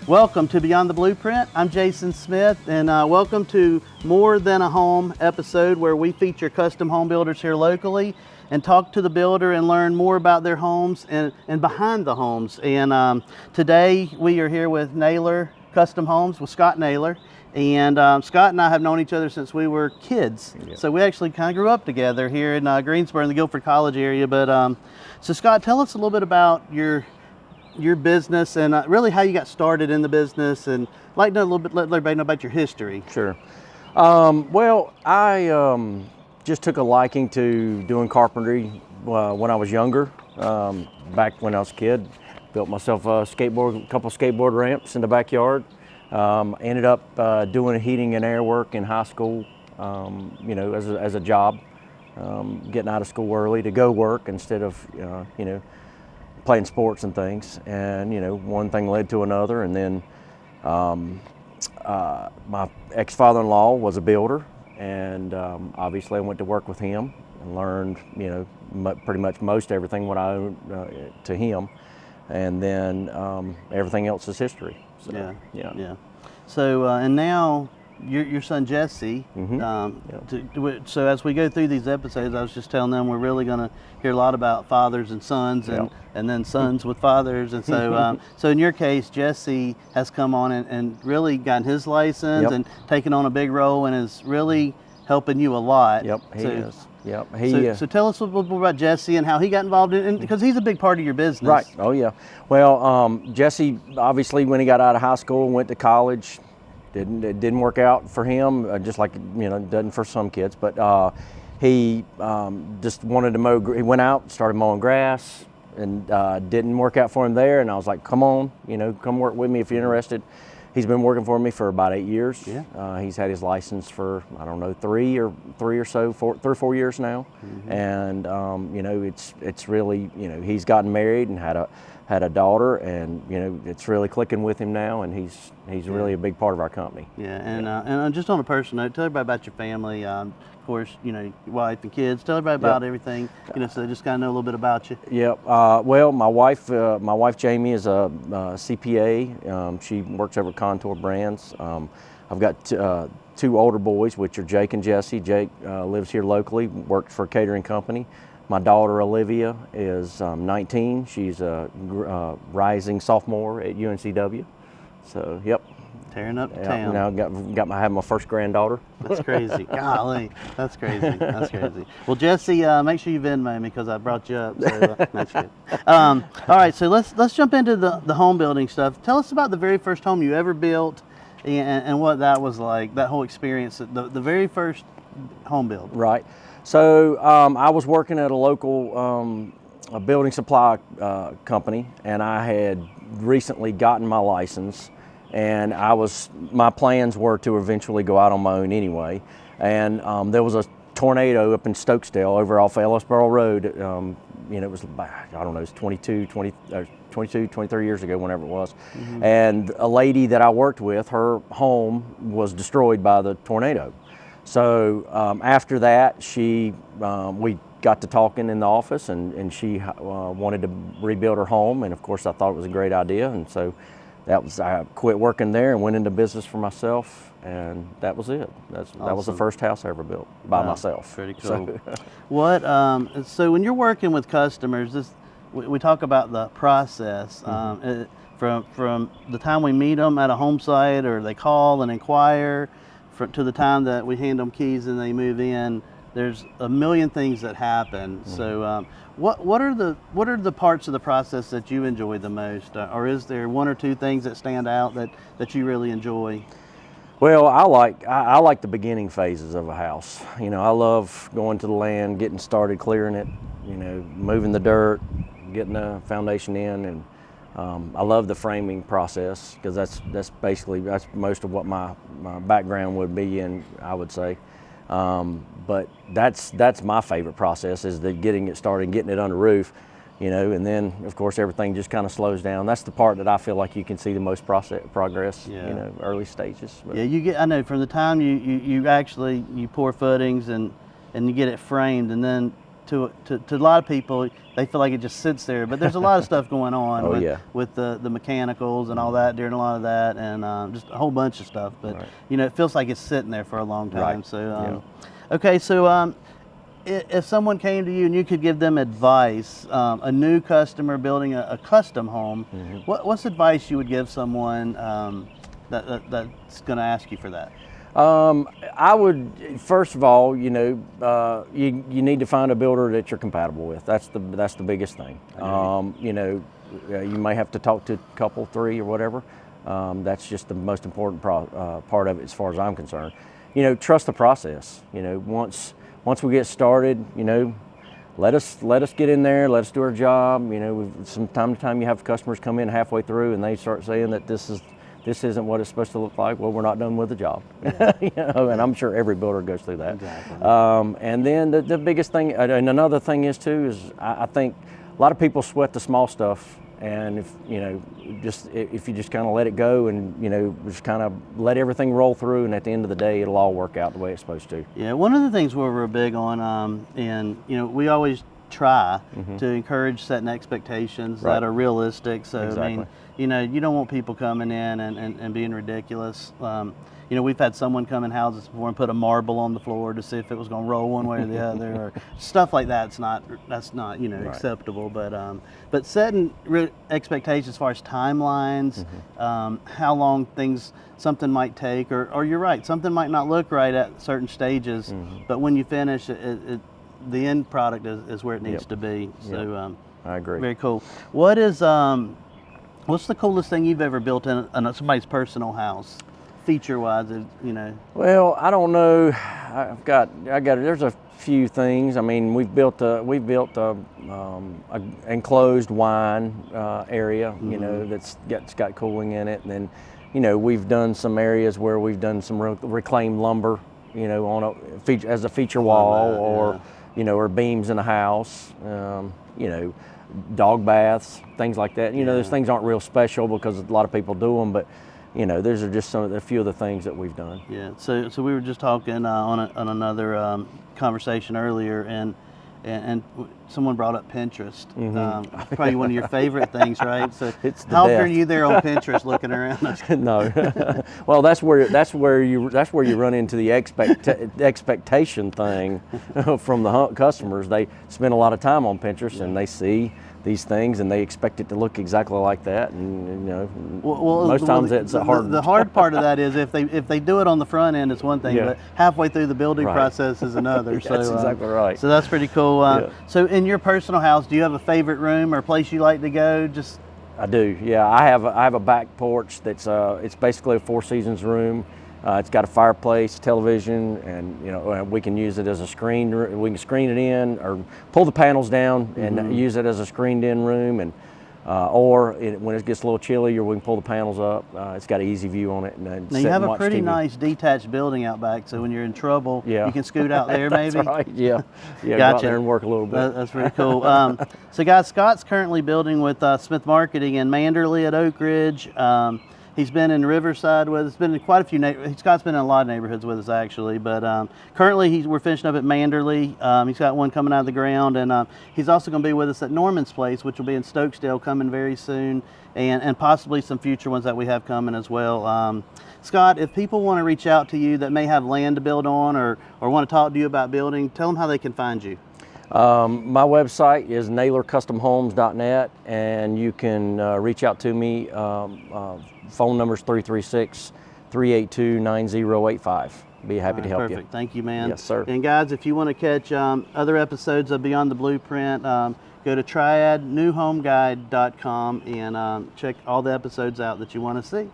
Welcome to Beyond the Blueprint. I'm Jason Smith, and welcome to More Than a Home episode where we feature custom home builders here locally and talk to the builder and learn more about their homes and behind the homes. And today we are here with Naylor Custom Homes with Scott Naylor. And Scott and I have known each other since we were kids. Yeah. So we actually kind of grew up together here in Greensboro in the Guilford College area. But so Scott, tell us a little bit about your business and really how you got started in the business, and like to know a little bit, let everybody know about your history. Sure. Well, I just took a liking to doing carpentry when I was younger. Back when I was a kid, built myself a couple skateboard ramps in the backyard. Ended up doing heating and air work in high school, as a job, getting out of school early to go work instead of, playing sports and things. And, one thing led to another. And then my ex-father-in-law was a builder. And obviously I went to work with him and learned, pretty much most everything what I owned to him. And then everything else is history. So, yeah. So and now your son Jesse. Mm-hmm. So as we go through these episodes, I was just telling them we're really going to hear a lot about fathers and sons, and then sons with fathers. And so so in your case, Jesse has come on and really gotten his license and taken on a big role and is really helping you a lot. Yep, he is. Yep. So tell us a little bit more about Jesse and how he got involved in, because he's a big part of your business. Right. Oh yeah. Well, Jesse obviously when he got out of high school and went to college, it didn't work out for him, just like it doesn't for some kids. But he just wanted to mow. He went out, started mowing grass, and didn't work out for him there. And I was like, come on, come work with me if you're interested. He's been working for me for about 8 years. Yeah. He's had his license for, I don't know, 3 or 4 years now. Mm-hmm. And it's really, he's gotten married and had a daughter, and it's really clicking with him now, and he's really a big part of our company. Yeah, and just on a personal note, tell everybody about your family. Of course, your wife and kids. Tell everybody about everything. So they just kind of know a little bit about you. Yep. Well, my wife Jamie is a CPA. She works over at Contour Brands. I've got two older boys, which are Jake and Jesse. Jake lives here locally, works for a catering company. My daughter Olivia is 19. She's a rising sophomore at UNCW. So, yep. Tearing up town. Now I have my first granddaughter. That's crazy. Golly, that's crazy. That's crazy. Well, Jesse, make sure you Venmo me because I brought you up. So, that's good. All right, so let's jump into the home building stuff. Tell us about the very first home you ever built and what that was like. That whole experience, the very first home build. Right. So I was working at a local a building supply company, and I had recently gotten my license. And my plans were to eventually go out on my own anyway. And there was a tornado up in Stokesdale over off Ellisboro Road. It was, I don't know, it was 23 years ago, whenever it was. Mm-hmm. And a lady that I worked with, her home was destroyed by the tornado. So after that, we got to talking in the office, and she wanted to rebuild her home. And of course, I thought it was a great idea. And so I quit working there and went into business for myself, and that was it. Awesome. That was the first house I ever built by myself. Pretty cool. So when you're working with customers, we talk about the process. Mm-hmm. From the time we meet them at a home site, or they call and inquire, to the time that we hand them keys and they move in. There's a million things that happen. Mm-hmm. So what are the parts of the process that you enjoy the most, or is there one or two things that stand out that you really enjoy? Well, I like the beginning phases of a house. I love going to the land, getting started, clearing it, moving the dirt, getting the foundation in, and I love the framing process, because that's most of what my background would be in, I would say. But that's my favorite process, is the getting it started, getting it under roof, and then of course everything just kind of slows down. That's the part that I feel like you can see the most progress, early stages. But yeah, I know from the time you actually pour footings and you get it framed, and then to a lot of people, they feel like it just sits there, but there's a lot of stuff going on with the mechanicals and all that during a lot of that, and just a whole bunch of stuff. But it feels like it's sitting there for a long time. So okay, so if someone came to you and you could give them advice, a new customer building a custom home, what's advice you would give someone that's going to ask you for that? I would, first of all, you need to find a builder that you're compatible with. That's the biggest thing. You may have to talk to a couple, 3 or whatever. That's just the most important part of it, as far as I'm concerned. Trust the process. Once we get started, let us get in there, let us do our job. From time to time you have customers come in halfway through and they start saying that this isn't what it's supposed to look like. Well, we're not done with the job. And I'm sure every builder goes through that. Exactly. And then the biggest thing, and another thing is too, is I think a lot of people sweat the small stuff. And if you just kind of let it go and just kind of let everything roll through, and at the end of the day, it'll all work out the way it's supposed to. Yeah, one of the things where we're big on, and we always try to encourage setting expectations that are realistic. So Exactly. I mean, you don't want people coming in and being ridiculous. We've had someone come in houses before and put a marble on the floor to see if it was going to roll one way or the other, or stuff like that. That's not acceptable. But setting expectations as far as timelines, how long something might take, or you're right, something might not look right at certain stages, but when you finish, the end product is where it needs to be. So I agree. Very cool. What's the coolest thing you've ever built in somebody's personal house? Feature-wise, Well, I don't know. There's a few things. I mean, we've built a enclosed wine area. That's got cooling in it, and then we've done some areas where we've done some reclaimed lumber. On as a feature wall, or beams in a house. Dog baths, things like that. Those things aren't real special because a lot of people do them, but those are just a few of the things that we've done. Yeah. So we were just talking on another conversation earlier, and someone brought up Pinterest. Probably one of your favorite things, right? So how often are you there on Pinterest looking around? No. Well, that's where you run into the expectation thing from the customers. They spend a lot of time on Pinterest and they see these things and they expect it to look exactly like that, and most times it's hard. The hard part of that is if they do it on the front end, it's one thing, but halfway through the building process is another. That's exactly right. So that's pretty cool. So in your personal house, do you have a favorite room or place you like to go? I do. Yeah, I have a back porch that's it's basically a Four Seasons room. It's got a fireplace, television, and we can use it as a screen. We can screen it in or pull the panels down and use it as a screened-in room, and when it gets a little chilly, or we can pull the panels up. It's got an easy view on it. And now you have a pretty nice detached building out back, so when you're in trouble, you can scoot out there maybe. That's right. Yeah. Gotcha. Go out there and work a little bit. That's pretty cool. So guys, Scott's currently building with Smith Marketing in Manderley at Oak Ridge. He's been in Riverside with us. Been in quite a few. Scott's been in a lot of neighborhoods with us actually, but currently we're finishing up at Manderley. He's got one coming out of the ground, and he's also going to be with us at Norman's Place, which will be in Stokesdale, coming very soon, and possibly some future ones that we have coming as well. Scott, if people want to reach out to you that may have land to build on, or want to talk to you about building, tell them how they can find you. My website is naylorcustomhomes.net, and you can reach out to me. Phone number is 336-382-9085. Be happy to help you. Perfect. Thank you, man. Yes, sir. And guys, if you want to catch other episodes of Beyond the Blueprint, go to triadnewhomeguide.com and check all the episodes out that you want to see.